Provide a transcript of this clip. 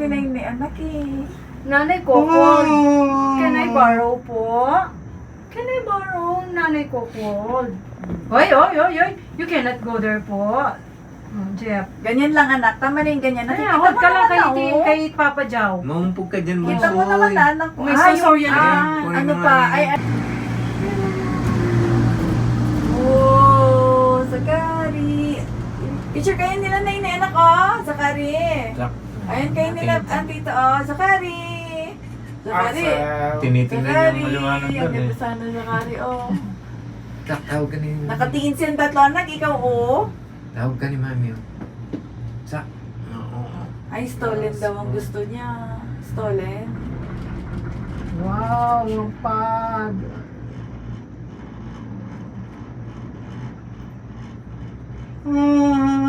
nila yung anak eh. Nanay Coco, can I borrow po? Can I borrow, Nanay Coco? Oy, oy, oy, oy, you cannot go there po. Jeff. Ganyan lang anak, tama na yung ganyan. Ay, Nakikita hold mo ka lang naman kay, oh. kay Papa Jow. Maumpog ka dyan, Kita mo bunsoy. naman na anak ko. May Ah, sensorial yung, yan. Kunin ano mo pa, nga ay, yun. oh, Sakari. Picture kayo nila na yung anak oh, Sakari. Sak. Ayun kayo nila, antito oh, Sakari. Sakari. Tinitingnan yung maliwanag Ang doon eh. ganda sana Sakari oh. Sak, tawag ka ni... Nakatingin siyang tatlo anak, ikaw oh. Tawag ka ni mami oh. Sak. Oo. Ay, stolen daw ang gusto niya. Stolen. Wow, yung pag. Mm.